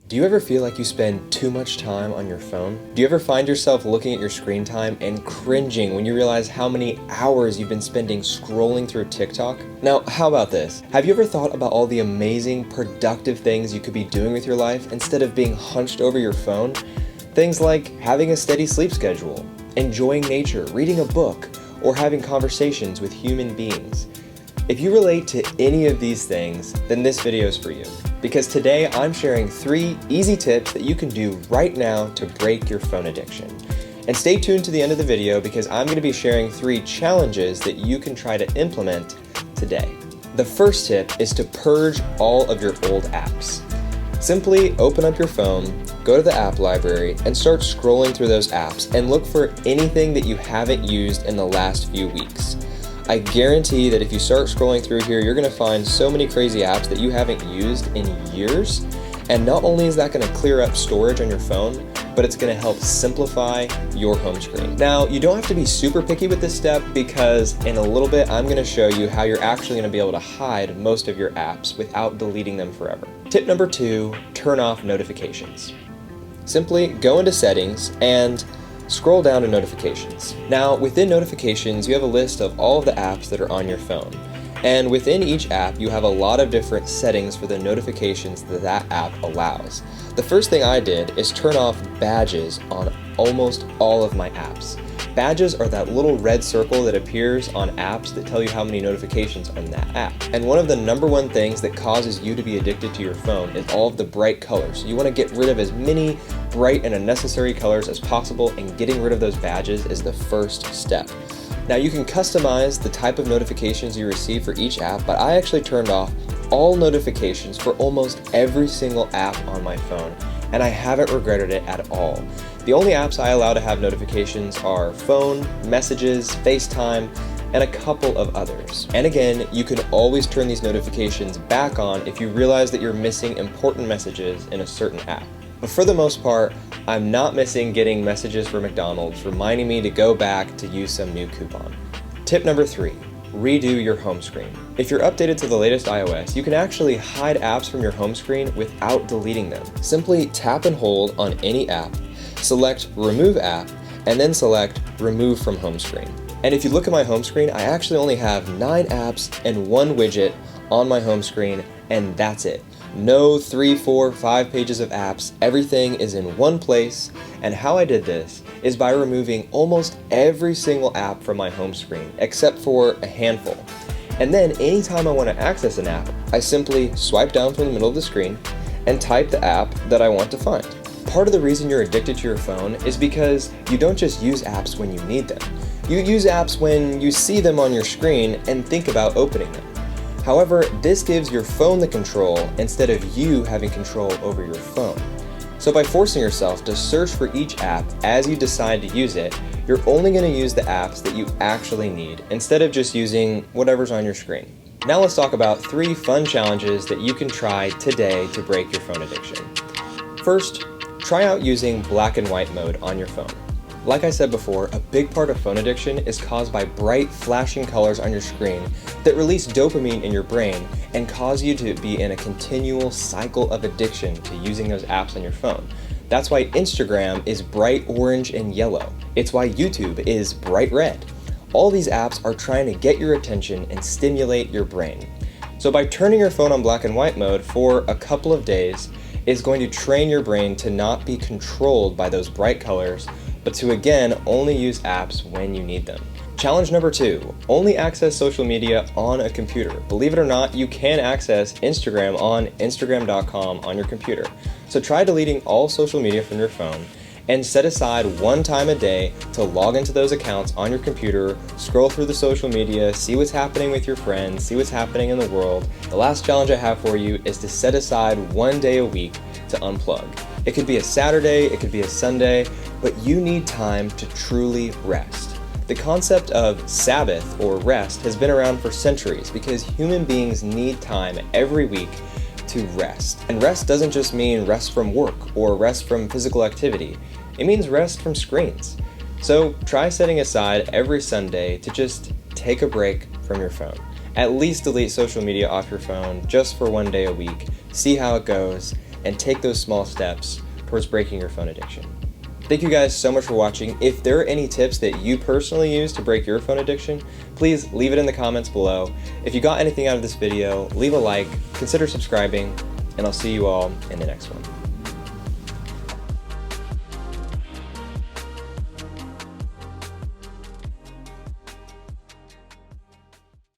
Do you ever feel like you spend too much time on your phone? Do you ever find yourself looking at your screen time and cringing when you realize how many hours you've been spending scrolling through TikTok? Now, how about this? Have you ever thought about all the amazing, productive things you could be doing with your life instead of being hunched over your phone? Things like having a steady sleep schedule, enjoying nature, reading a book, or having conversations with human beings. If you relate to any of these things, then this video is for you. Because today I'm sharing 3 easy tips that you can do right now to break your phone addiction. And stay tuned to the end of the video because I'm going to be sharing 3 challenges that you can try to implement today. The first tip is to purge all of your old apps. Simply open up your phone, go to the app library, and start scrolling through those apps and look for anything that you haven't used in the last few weeks. I guarantee that if you start scrolling through here, you're going to find so many crazy apps that you haven't used in years. And not only is that going to clear up storage on your phone, but it's going to help simplify your home screen. Now, you don't have to be super picky with this step because in a little bit, I'm going to show you how you're actually going to be able to hide most of your apps without deleting them forever. Tip number 2, turn off notifications. Simply go into settings and scroll down to notifications. Now, within notifications, you have a list of all of the apps that are on your phone. And within each app, you have a lot of different settings for the notifications that that app allows. The first thing I did is turn off badges on almost all of my apps. Badges are that little red circle that appears on apps that tell you how many notifications are in that app. And one of the number one things that causes you to be addicted to your phone is all of the bright colors. You want to get rid of as many bright and unnecessary colors as possible, and getting rid of those badges is the first step. Now, you can customize the type of notifications you receive for each app, but I actually turned off all notifications for almost every single app on my phone, and I haven't regretted it at all. The only apps I allow to have notifications are phone, messages, FaceTime, and a couple of others. And again, you can always turn these notifications back on if you realize that you're missing important messages in a certain app. But for the most part, I'm not missing getting messages from McDonald's reminding me to go back to use some new coupon. Tip number 3, redo your home screen. If you're updated to the latest iOS, you can actually hide apps from your home screen without deleting them. Simply tap and hold on any app, select Remove App, and then select Remove from Home Screen. And if you look at my home screen, I actually only have 9 apps and 1 widget on my home screen, and that's it. No 3, 4, 5 pages of apps. Everything is in one place. And how I did this is by removing almost every single app from my home screen, except for a handful. And then anytime I want to access an app, I simply swipe down from the middle of the screen and type the app that I want to find. Part of the reason you're addicted to your phone is because you don't just use apps when you need them. You use apps when you see them on your screen and think about opening them. However, this gives your phone the control instead of you having control over your phone. So by forcing yourself to search for each app as you decide to use it, you're only going to use the apps that you actually need instead of just using whatever's on your screen. Now let's talk about 3 fun challenges that you can try today to break your phone addiction. First, try out using black and white mode on your phone. Like I said before, a big part of phone addiction is caused by bright, flashing colors on your screen that release dopamine in your brain and cause you to be in a continual cycle of addiction to using those apps on your phone. That's why Instagram is bright orange and yellow. It's why YouTube is bright red. All these apps are trying to get your attention and stimulate your brain. So by turning your phone on black and white mode for a couple of days, it's going to train your brain to not be controlled by those bright colors, but to again only use apps when you need them. Challenge number 2, only access social media on a computer. Believe it or not, you can access Instagram on Instagram.com on your computer. So try deleting all social media from your phone and set aside 1 time a day to log into those accounts on your computer, scroll through the social media, see what's happening with your friends, see what's happening in the world. The last challenge I have for you is to set aside 1 day a week to unplug. It could be a Saturday, it could be a Sunday, but you need time to truly rest. The concept of Sabbath or rest has been around for centuries because human beings need time every week to rest. And rest doesn't just mean rest from work or rest from physical activity. It means rest from screens. So try setting aside every Sunday to just take a break from your phone. At least delete social media off your phone just for 1 day a week. See how it goes. and take those small steps towards breaking your phone addiction. Thank you guys so much for watching. If there are any tips that you personally use to break your phone addiction, please leave it in the comments below. If you got anything out of this video, leave a like, consider subscribing, and I'll see you all in the next one.